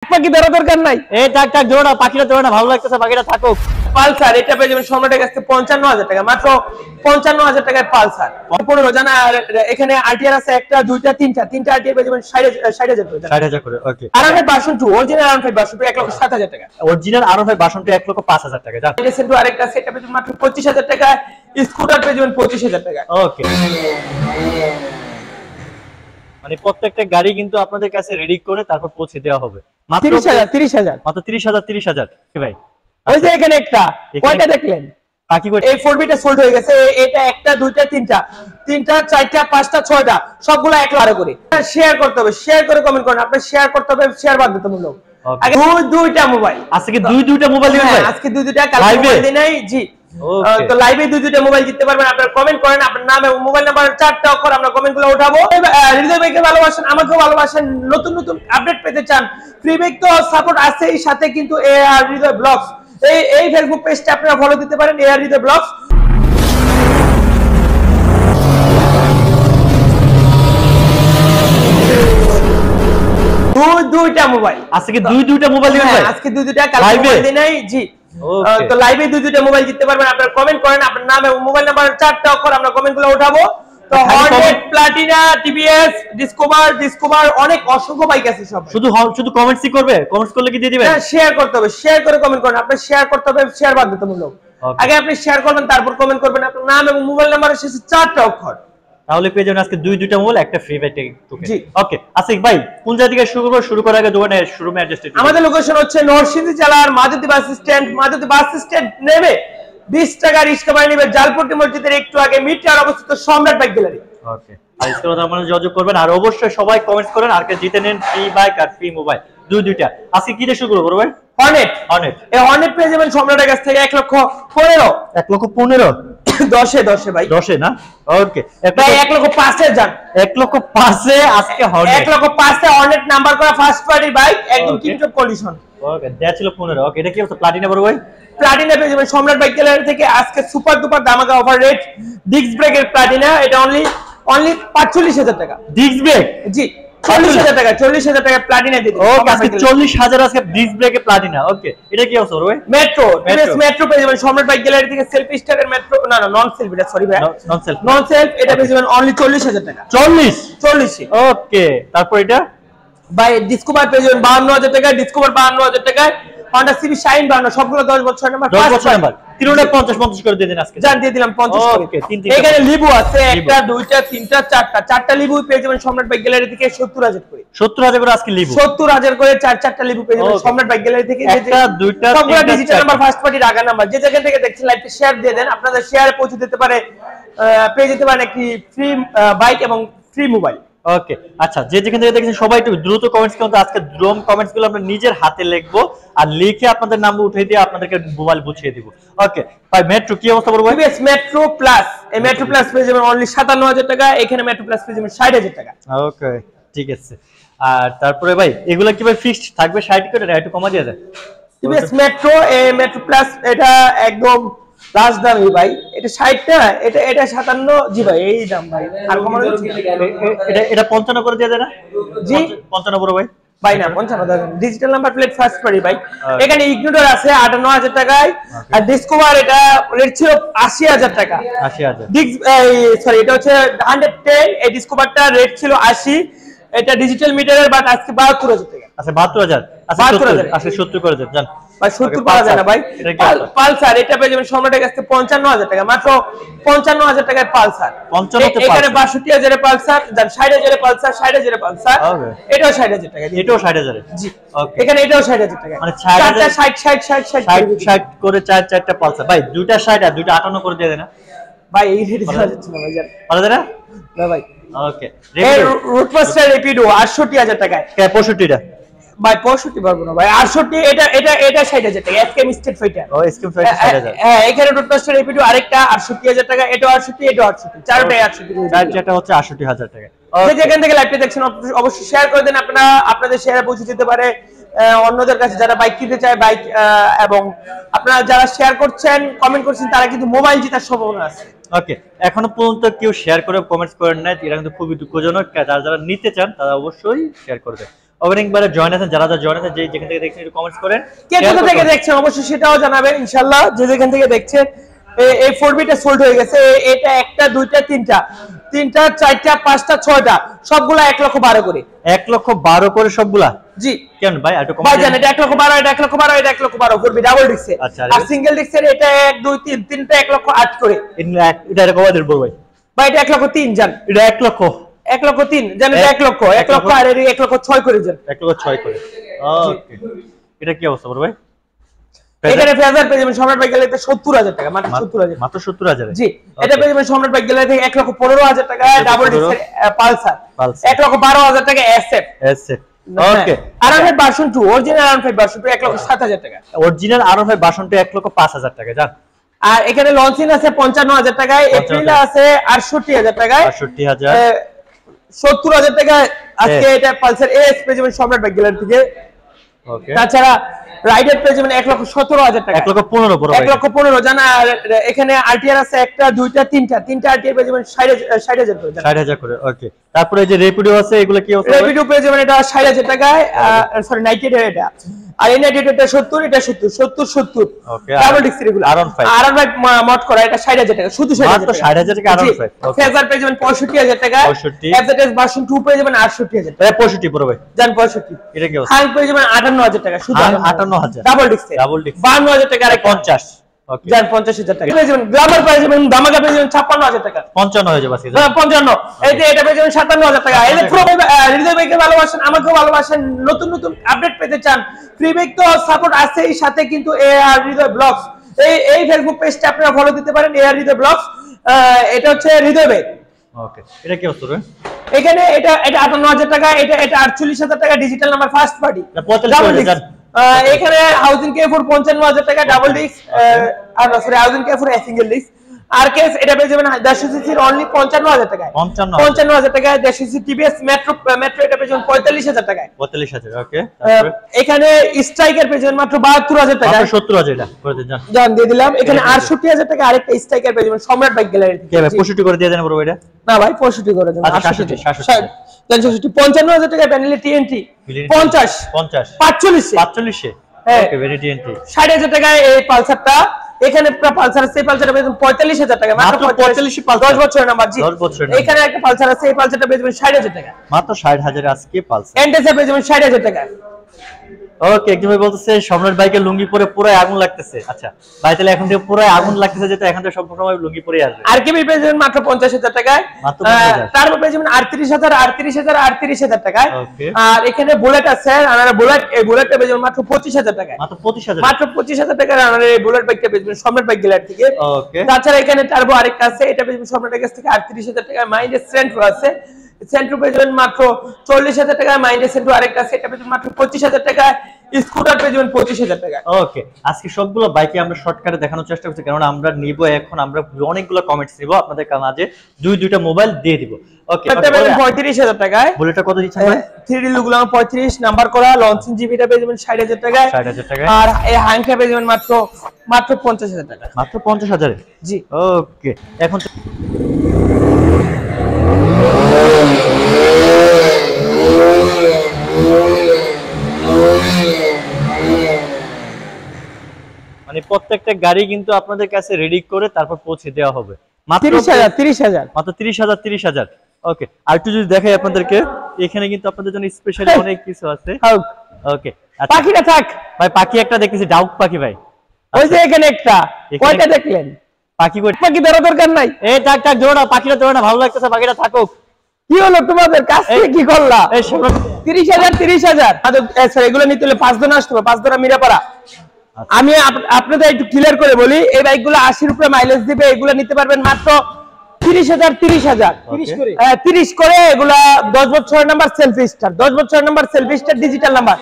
পাখি ধরা দরকার নাই। এই টাক টাক ধরো না, পাখিটা ধরো না, ভালো লাগতেছে, পাখিটা থাকুক। পালসার এটা পেয়ে যাবেন সম্রাটের কাছে 55,000 টাকা, মাত্র 55,000 টাকায় পালসার 15 জানা। আর এখানে আরটিআর আছে একটা দুইটা তিনটা আরটিআর পেয়ে যাবেন 60,000 করে। 60,000 করে। Okay. RF version 2 original RF version 2 1,07,000 টাকা। অরিজিনাল আরএফ ভার্সন 2 1,05,000 টাকা। জান এটা সেন্টু আরেকটা সেটা পেয়ে যাবেন মাত্র 25,000 টাকা। স্কুটার পেয়ে যাবেন 25,000 টাকা। ওকে। মানে প্রত্যেকটা গাড়ি কিন্তু আপনাদের কাছে রেডি করে তারপর পৌঁছে দেওয়া হবে মাত্র 30,000 মাত্র 30,000 কি ভাই? ওই যে এখানে একটা কয়টা দেখলেন বাকি এই 4বিটা সোল্ড হয়ে গেছে। এটা একটা দুইটা তিনটা চারটা পাঁচটা ছয়টা সবগুলো 1,000 করে। শেয়ার করতে হবে, শেয়ার করে কমেন্ট করুন। আপনি শেয়ার করতে হবে, শেয়ার বাধ্যতামূলক। আগে দুইটা মোবাইল, আজকে দুইটা মোবাইল দিবেন ভাই? আজকে দুইটা, কালকে মোবাইল দিই নাই জি। তো লাইভে দুইটা মোবাইল জিততে পারবেন। আপনারা কমেন্ট করেন, আপনার নাম এবং মোবাইল নাম্বার 4টা অক্ষর আমরা কমেন্টগুলো উঠাবো। হৃদয় ভাইকে ভালোবাসেন, আমাকেও ভালোবাসেন, নতুন নতুন আপডেট পেতে চান, ফ্রি ব্যাগ তো সাপোর্ট আছেই, সাথে কিন্তু এআর হৃদয় ব্লগস এই ফেসবুক পেজটা আপনারা ফলো দিতে পারেন, এআর হৃদয় ব্লগস। দুইটা মোবাইল, আজকে দুইটা মোবাইল দিবেন ভাই? আজকে দুইটা, কালকে মোবাইল দিই নাই জি। তো লাইভে দুইটা মোবাইল জিততে পারবেন। আপনারা কমেন্ট করেন, আপনার নাম এবং মোবাইল নাম্বার 4টা অক্ষর আমরা কমেন্টগুলো উঠাবো। তো হর্নেট, প্লাটিনা, টিভিএস, ডিসকভার অনেক অসংখ্য বাইক আছে সব। শুধু কমেন্টসই করবে? কমেন্টস করলে কি দিয়ে দিবেন? হ্যাঁ, শেয়ার করতে হবে, শেয়ার করে কমেন্ট করেন। আপনি শেয়ার করতে হবে, শেয়ার বাধ্যতামূলক। আগে আপনি শেয়ার করবেন, তারপর কমেন্ট করবেন, আপনার নাম এবং মোবাইল নাম্বারের শেষে 4টা অক্ষর। তাহলে পেয়ে যাবেন আজকে দুইটা মোবাইল, একটা ফ্রি ব্যাগ টোকেন। ওকে আসিফ ভাই, কোন জায়গা থেকে শুরু করব? শুরু করার আগে দোকানের শোরুমে অ্যাড্রেসটা একটু। আমাদের লোকেশন হচ্ছে নরসিংদী জেলার মাধবদী বাস স্ট্যান্ড নেবে 20 টাকা রিক্সা ভাড়া নেবে জালপট্টি মসজিদের একটু আগে মিটার অবস্থিত সম্রাট বাইক গ্যালারি। ওকে, আজকে আপনারা যোগাযোগ করবেন। আর অবশ্যই সবাই কমেন্টস করেন আর কে জিতে নেন ফ্রি বাইক আর ফ্রি মোবাইল দুইটা। আজকে কি দিয়ে শুরু করব ভাই? হর্নেট। এই হর্নেট পেয়ে যাবেন সম্রাটের কাছ থেকে 1,15,000 1,15,000 10 ভাই 10 না? ওকে, ভাই 1,05,000 যান। 1,05,000 আজকে হর্নেট 1,05,000 হর্নেট নাম্বার করা ফার্স্ট পার্টি বাইক, একদম টিপটপ কন্ডিশন। ওকে, দেয়া ছিল 15। ওকে, এটা কি হচ্ছে প্লাটিনা বড় ভাই? প্লাটিনা পেয়ে যাবেন সম্রাট বাইক গ্যালারি থেকে আজকে সুপার ডুপার দামাকা অফার রেট। ডিস্ক ব্রেকের প্লাটিনা, এটা অনলি 45,000 টাকা। ডিস্ক ব্রেক জি, 40,000 টাকা, 40,000 টাকা প্লাটিনা দিতে। ওকে, আজকে 40,000 আজকে ডিস্ক ব্রেকে প্লাটিনা। ওকে, এটা কি হচ্ছে ভাই? মেট্রো পেয়ে যাবেন সম্রাট বাইক গ্যালারি থেকে সেলফি স্টারের মেট্রো, না নন সেলফ, এটা সরি ভাই, নন সেলফ। এটা পেয়ে যাবেন অনলি 40,000 টাকা। 40। ওকে, তারপর এটা ভাই ডিসকভার পেয়ে যাবেন 52,000 টাকা, ডিসকভার 52,000 টাকায়। Honda CB Shine 52 সবগুলো 10 বছর নাম্বার, 10 বছর নাম্বার। 350 করে দিয়ে দেন আজকে। জান দিয়ে দিলাম 50 করে। ওকে, এখানে লিবু আছে একটা দুইটা তিনটা চারটা লিবু পেয়ে যাবেন সম্রাট বাইক গ্যালারি থেকে 70,000 করে। 70,000 করে আজকে লিবু, 70,000 করে চারটা লিবু পেয়ে যাবেন সম্রাট বাইক গ্যালারি থেকে। একটা দুইটা সবগুলো ডিজিটাল নাম্বার, ফার্স্ট পার্টি রাগা নাম্বার। যে জায়গা থেকে দেখছেন লাইভটা শেয়ার দিয়ে দেন, আপনাদের শেয়ারে পৌঁছে দিতে পারে, পেয়ে যেতে পারেন একটি ফ্রি বাইক এবং ফ্রি মোবাইল। ওকে, আচ্ছা, যে যেখান থেকে দেখছেন সবাই একটু দ্রুত কমেন্টস করুন। আজকে দ্রুত কমেন্টস গুলো আমরা নিজের হাতে লিখবো আর লিখে আপনাদের নাম উঠিয়ে দিয়ে আপনাদেরকে মোবাইল বুঝিয়ে দিব। ওকে ভাই, মেট্রো কি অবস্থা বলবো? টিভিএস মেট্রো প্লাস, এই মেট্রো প্লাস পেয়ে যাবেন অনলি 57,000 টাকা। এখানে মেট্রো প্লাস পেয়ে যাবেন 60,000 টাকা। ওকে, ঠিক আছে। আর তারপরে ভাই এগুলা কি ভাই ফিক্সড থাকবে 60 করে, না একটু কমা দেয়া যায়? টিভিএস মেট্রো, এই মেট্রো প্লাস এটা একদম লাস্ট দামই ভাই। এটা 60 না, এটা 57 জি ভাই, এই দাম ভাই। আর কমানো এটা 55 করে দেয়া যায় না? জি 55 বড় ভাই ভাই, না 55 টাকা। ডিজিটাল নাম্বার প্লেট ফার্স্ট পারি ভাই। এখানে ইগনিটর আছে 58,000 টাকায়। আর ডিসকভার এটা রেট ছিল 80,000 টাকা। 80,000 সরি, এটা হচ্ছে 110। এই ডিসকভারটা রেট ছিল 80। এটা ডিজিটাল মিটারের, বাট আজকে 72,000 টাকা। আচ্ছা 72,000, আচ্ছা 70 করে দেন জান ভাই। 70 পাওয়া যায় না ভাই। পালসার এটা পেয়ে যাবেন সম্রাটের কাছে 55,000 টাকা, মাত্র 55,000 টাকায় পালসার। এখানে 62,000 এর পালসার, 60,000 এর পালসার, 60,000 এর পালসার। এটাও 60,000 টাকা, এটাও 60,000 জি। ওকে, এখানে এটাও 60,000 টাকা, মানে 60 করে চারটা পালসার ভাই। দুইটা 60 আর দুইটা 58 করে দিয়ে দেন না ভাই। এই রেট দেওয়া যাচ্ছে না ভাই, জান ভালো দেন না ভাই। ওকে, এই রুটমাস্টার রেপিডো 68,000 টাকায়। 65 টা ভাই 65 পারবো না ভাই। 68 এটা 60,000 টাকা। এসকেম স্টেট ফাইটার, ও এসকেম ফাইটার 60,000। হ্যাঁ, এখানে রুটমাস্টার রেপিডো আরেকটা 68,000 টাকা। এটাও 68, এটাও 68, চারটাই 68। চারটা হচ্ছে 68,000 টাকা। যে যেখান থেকে লাইভটা দেখছেন অবশ্যই শেয়ার করে দেন। আপনাদের শেয়ারে পৌঁছে যেতে পারে অন্যদের কাছে যারা বাইক কিনতে চায় বাইক। এবং আপনারা যারা শেয়ার করছেন, কমেন্ট করছেন, তারা কিন্তু মোবাইল জেতার সম্ভাবনা আছে। ওকে, এখনো পর্যন্ত কেউ শেয়ার করে কমেন্টস করেন না, এটা কিন্তু খুবই দুঃখজনক। যারা নিতে চান তারা অবশ্যই শেয়ার করবেন। ওপেনিং বারে জয়েন আছেন, যারা জয়েন আছেন যে যেখান থেকে দেখছেন একটু কমেন্টস করেন, কে কোথা থেকে দেখছেন অবশ্যই সেটাও জানাবেন ইনশাআল্লাহ। যে যেখান থেকে দেখছেন এই 4Bটা সোল্ড হয়ে গেছে, এটা একটা দুইটা তিনটা চারটা পাঁচটা ছয়টা সবগুলা 1,12,000 করে। 1,12,000 করে সবগুলা? জি। কেন ভাই একটু কম? ভাই জানেন এটা 1,12,000, এটা 1,12,000, এটা 1,12,000 করবে ডাবল ডিক্সের। আর সিঙ্গেল ডিক্সের এটা 1 2 3 তিনটা 1,08,000 করে। এটা কত দিন বল ভাই? ভাই এটা 1,03,000 জান। এটা 1,03,000 জানেন এটা 1 লক্ষ আর এর 1,06,000 করে জান। 1,06,000 করে। ওকে, এটা কি অবস্থা বল ভাই? এখানে ফেজার পেয়ে যাবেন সম্রাট বাইক গ্যালারিতে 70,000 টাকা, মাত্র 70,000। মাত্র 70,000? জি। এটা পেয়ে যাবেন সম্রাট বাইক গ্যালারি থেকে 1,15,000 টাকা ডাবল ডিক্সের পালসার, 1,12,000 টাকা এসএফ। ওকে। R5 version 2 original R5 version 2 1,07,000 টাকা। অরিজিনাল R5 ভার্সন 2 1,05,000 টাকা জান। আর এখানে লঞ্চিং আছে 55,000 টাকায়, এপ্রিলে আছে 68,000 টাকায়, 68,000, 70,000 টাকা আজকে এটা পালসার এস পেয়ে যাবেন সম্রাট বাইক গ্যালারি থেকে। ওকে। তাছাড়া রাইডার পেয়ে যাবেন 1,17,000 টাকা, 1,15,000 বড় ভাই, 1,15,000 জানা। এখানে আরটিআর আছে একটা দুইটা তিনটা আরটিআর পেয়ে যাবেন 60,000 করে, 60,000 করে। ওকে। তারপরে এই যে রেপিডো আছে, এগুলো কি অবস্থা? রেপিডো পেয়ে যাবেন এটা 60,000 টাকায়, সরি 90 এটা। আর এই 90 এটা 70, এটা 70। ওকে। ডাবল ডিক্স এগুলো R5 মড করা, এটা 60,000 টাকা, শুধু 60,000 টাকা R5। ওকে। ফেজার পেয়ে যাবেন 65,000 টাকা, এফজেডএস ভার্সন 2 পেয়ে যাবেন 68,000 টাকা। 65 বড় ভাই জান 65। এটা কি অবস্থা? হাং পেয়ে যাবেন 58,000 টাকা, শুধু 58,000 ডাবল ডিক্স। 52,000 টাকা আর 50। ওকে। জান 50,000 টাকা পেয়ে যাবেন। গ্লামার পেয়ে যাবেন দামাকা পেয়ে যাবেন 56,000 টাকা, 55 হয়ে যাবে আজকে। 55। এই যে এটা পেয়ে যাবেন 57,000 টাকা। এই যে পুরো হৃদয় ভাইকে ভালোবাসেন, আমাকেও ভালোবাসেন, নতুন আপডেট পেতে চান, ফ্রি বাইক তো সাপোর্ট আছে, এই সাথে কিন্তু এআর হৃদয় ব্লগস এই ফেসবুক পেজটা আপনারা ফলো দিতে পারেন, এআর হৃদয় ব্লগস। এটা হচ্ছে হৃদয় ভাই। ওকে। এটা কি অবস্থা রে? এখানে এটা 58,000 টাকা, এটা 48,000 টাকা ডিজিটাল নাম্বার ফার্স্ট পার্টি। 45,000। এখানে হাউজিং K4 55,000 টাকা ডাবল ডিস্ক, আর sorry housing K4 single disc. আর কেস এটা পেয়ে যাবেন 150 সিসির অনলি 55,000 টাকায়, 55,000 টাকায়। 150 সিসি টিভিএস মেট্রো এটা পেয়ে যাবেন 45,000 টাকায়, 45,000। ওকে। এখানে স্ট্রাইকার পেয়ে যাবেন মাত্র 72,000 টাকা, মাত্র 70,000 এটা করে দেন জান। জান দিয়ে দিলাম। এখানে 68,000 টাকা আরেকটা স্ট্রাইকার পেয়ে যাবেন সম্রাট বাইক গ্যালারি থেকে। কে ভাই 65 করে দিয়ে দেন বড় ভাইটা? না ভাই 65 করে দেন। 65 55,000 টাকা প্যানেলে টিএনটি 50 45 হ্যাঁ। ওকে। ভেরি টিএনটি 60,000 টাকায় এই পালসারটা। এখানে পালসার আছে, এই পালসারটা পেয়ে যাবেন 45,000 টাকা, মাত্র 45 পালসার 10 বছরের নাম্বার। জি 10 বছরের নাম্বার। এখানে একটা পালসার আছে, এই পালসারটা পেয়ে যাবেন 60,000 টাকা, মাত্র 60,000 আজকে পালসার। এন্ডেসে পেয়ে যাবেন 60,000 টাকা। ওকে। একজন ভাই বলতেছে সম্রাট বাইকে লুঙ্গি পরে পুরো আগুন লাগতেছে। আচ্ছা ভাই তাহলে এখন থেকে পুরো আগুন লাগতেছে, যেটা এখন থেকে সব সময় লুঙ্গি পরে আসবে। আরকেবি পেয়ে যাবেন মাত্র 50,000 টাকায়, মাত্র 50,000। তারপর পেয়ে যাবেন 38,000 টাকায়। ওকে। আর এখানে বুলেট আছে, আপনারা বুলেট, এই বুলেটটা পেয়ে যাবেন মাত্র 25,000 টাকায়, মাত্র 25,000। মাত্র 25,000 টাকায় আপনারা এই বুলেট বাইকটা পেয়ে যাবেন সম্রাট বাইক গ্যালারি থেকে। ওকে। তাছাড়া এখানে টার্বো আরেকটা আছে, এটা পেয়ে যাবেন সম্রাটের কাছ থেকে 38,000 টাকায়। মাইন্ডের সেন্ট্রো আছে, সেন্ট্রো পেয়ে যাবেন মাত্র 40,000 টাকায়। মাইন্ডের সেন্ট্রো আরেকটা আছে, এটা পেয়ে যাবেন মাত্র 25,000 টাকায়। স্কুটার পেয়ে যাবেন 25,000 টাকায়। ওকে। আজকে সবগুলো বাইকে আমরা শর্টকাটে দেখানোর চেষ্টা করছি, কারণ আমরা নিব এখন আমরা অনেকগুলো কমেন্টস নিব আপনাদের মাঝে, দুইটা মোবাইল দিয়ে দিব। ওকে। এটা পেয়ে যাবেন 35,000 টাকায়। বুলেটটা কত দিচ্ছেন ভাই? 3D লুগুলো 35 নাম্বার করা, লঞ্চিং জিবিটা পেয়ে যাবেন 60,000 টাকায়, 60,000 টাকায়। আর এই হাংটা পেয়ে যাবেন মাত্র 50,000 টাকা, মাত্র 50,000। জি। ওকে। এখন মানে প্রত্যেকটা গাড়ি কিন্তু আপনাদের কাছে রেডি করে তারপর পৌঁছে দেওয়া হবে মাত্র 30,000 মাত্র 30,000। ওকে। আর একটু যদি দেখাই আপনাদেরকে, এখানে কিন্তু আপনাদের জন্য স্পেশালি অনেক কিছু আছে। ওকে। পাখিটা থাক ভাই, পাখি একটা দেখতেছি, ডাউক পাখি ভাই। ওই যে এখানে একটা, কয়টা দেখলেন? পাখি কই? পাখি ধরা দরকার নাই। এই থাক জোড়া, পাখিটা জোড়া না, ভালো লাগতেছে, পাখিটা থাকুক। কি হলো তোমাদের কাছ থেকে কি করলা? এই 30,000 স্যার, এগুলো নিতে হলে 5 জন আসতে হবে, 5 জন মিরাপাড়া। আমি আপনাদের একটু ক্লিয়ার করে বলি, এই বাইকগুলো 80 উপরে মাইলেজ দিবে, এগুলো নিতে পারবেন মাত্র 30,000 30 করে। এগুলা 10 বছরের নাম্বার সেলফি স্টার, 10 বছরের number selfie star digital number.